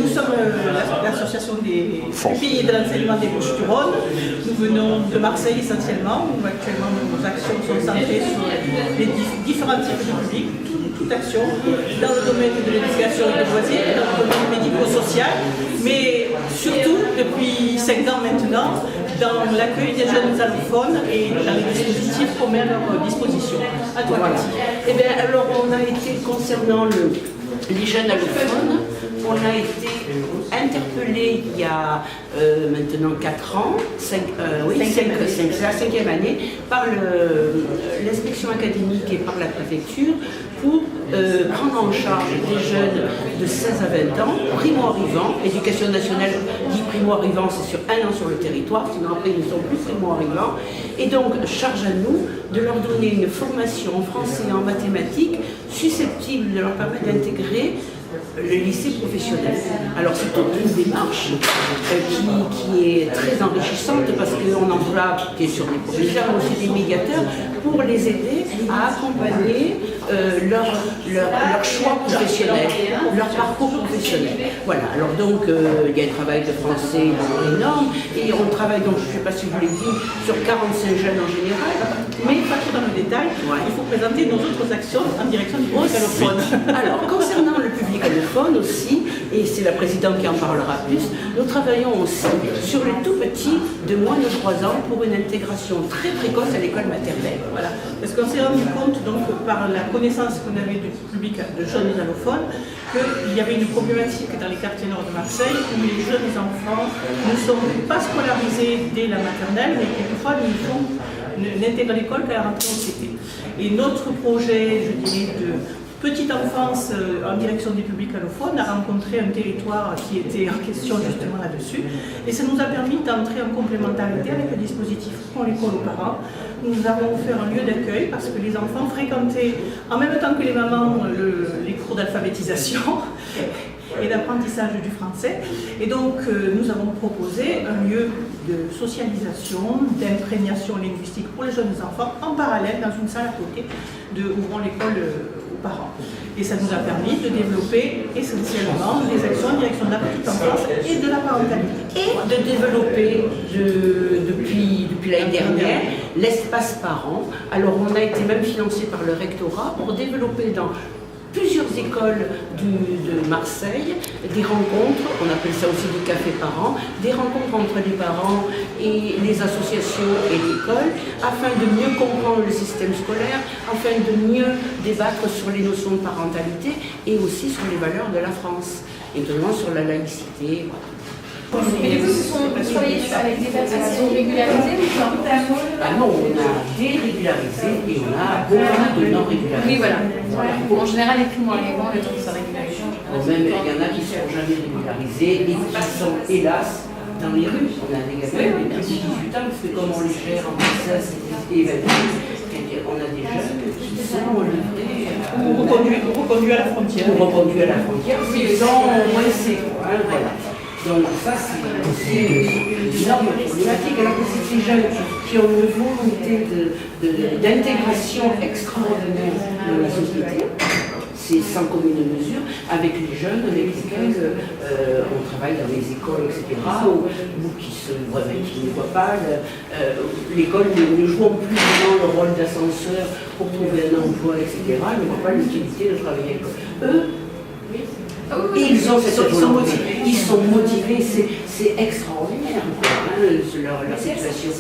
nous sommes l'association des pupilles de l'enseignement des Bouches-du-Rhône. Nous venons de Marseille essentiellement, où actuellement nos actions sont centrées sur les différents types de publics, toute action dans le domaine de l'éducation et des loisirs, dans le domaine médico-social, mais surtout depuis 5 ans maintenant, dans l'accueil des jeunes allophones et dans les dispositifs qu'on met à leur disposition. À toi, voilà. Eh bien, alors, on a été, concernant les jeunes allophones, on a été interpellés il y a maintenant 4 ans, c'est la 5e année, par l'inspection académique et par la préfecture pour prendre en charge des jeunes de 16 à 20 ans, primo-arrivants. L'éducation nationale dit primo-arrivants, c'est sur 1 an sur le territoire, sinon après ils ne sont plus primo-arrivants. Et donc, charge à nous de leur donner une formation en français et en mathématiques susceptible de leur permettre d'intégrer le lycée professionnel. Alors c'est toute une démarche qui est très enrichissante parce qu'on emploie bien sûr des professeurs, mais aussi des médiateurs pour les aider à accompagner leur choix professionnel, leur parcours professionnel. Voilà, alors donc il y a un travail de français énorme et on travaille donc, je ne sais pas si je vous l'ai dit, sur 45 jeunes en général. Mais pas trop dans le détail, il faut présenter nos autres actions en direction du public allophone. Alors, concernant le public allophone aussi, et c'est la présidente qui en parlera plus, nous travaillons aussi sur les tout petits de moins de 3 ans pour une intégration très précoce à l'école maternelle. Voilà, parce qu'on s'est rendu compte donc par la connaissance qu'on avait du public de jeunes allophones qu'il y avait une problématique dans les quartiers nord de Marseille où les jeunes enfants ne sont pas scolarisés dès la maternelle, mais quelquefois n'intègrent l'école qu'à la rentrée au CP. Et notre projet, je dirais, de petite enfance en direction des publics allophones a rencontré un territoire qui était en question justement là-dessus. Et ça nous a permis d'entrer en complémentarité avec le dispositif Prends l'école aux parents. Nous avons offert un lieu d'accueil parce que les enfants fréquentaient en même temps que les mamans les cours d'alphabétisation et d'apprentissage du français. Et donc nous avons proposé un lieu de socialisation, d'imprégnation linguistique pour les jeunes enfants en parallèle dans une salle à côté de Ouvrons l'école aux parents. Et ça nous a permis de développer essentiellement des actions en direction de la petite enfance et de la parentalité. Et de développer depuis l'année dernière l'espace parents. Alors on a été même financé par le rectorat pour développer dans plusieurs écoles de Marseille, des rencontres, on appelle ça aussi des cafés parents, des rencontres entre les parents et les associations et l'école, afin de mieux comprendre le système scolaire, afin de mieux débattre sur les notions de parentalité et aussi sur les valeurs de la France, et notamment sur la laïcité. Mais du coup, vous travaillez avec des personnes qui sont régularisées ou pas? Ah non, on a dérégularisé et on a beaucoup de non-régularisés. Oui, voilà. En général, les primo-arrivants, les gens qui sont régularisés. Même il y en a qui ne sont jamais régularisés et qui sont, hélas, dans les rues. On a des gamins de 18 ans, parce que comme on les gère en princesse et évalués, on a des jeunes qui sont livrés ou reconduits à la frontière. Qui sont coincés. Voilà. Donc ça, c'est une énorme problématique. Alors que c'est des jeunes qui ont une volonté d'intégration extraordinaire dans la société, c'est sans commune mesure, avec les jeunes avec lesquels on travaille dans les écoles, etc., ou qui ne voient pas l'école, ne jouant plus vraiment le rôle d'ascenseur pour trouver un emploi, etc., ne voient pas l'utilité de travailler avec eux. Et ils sont motivés, c'est extraordinaire, quoi, leur situation.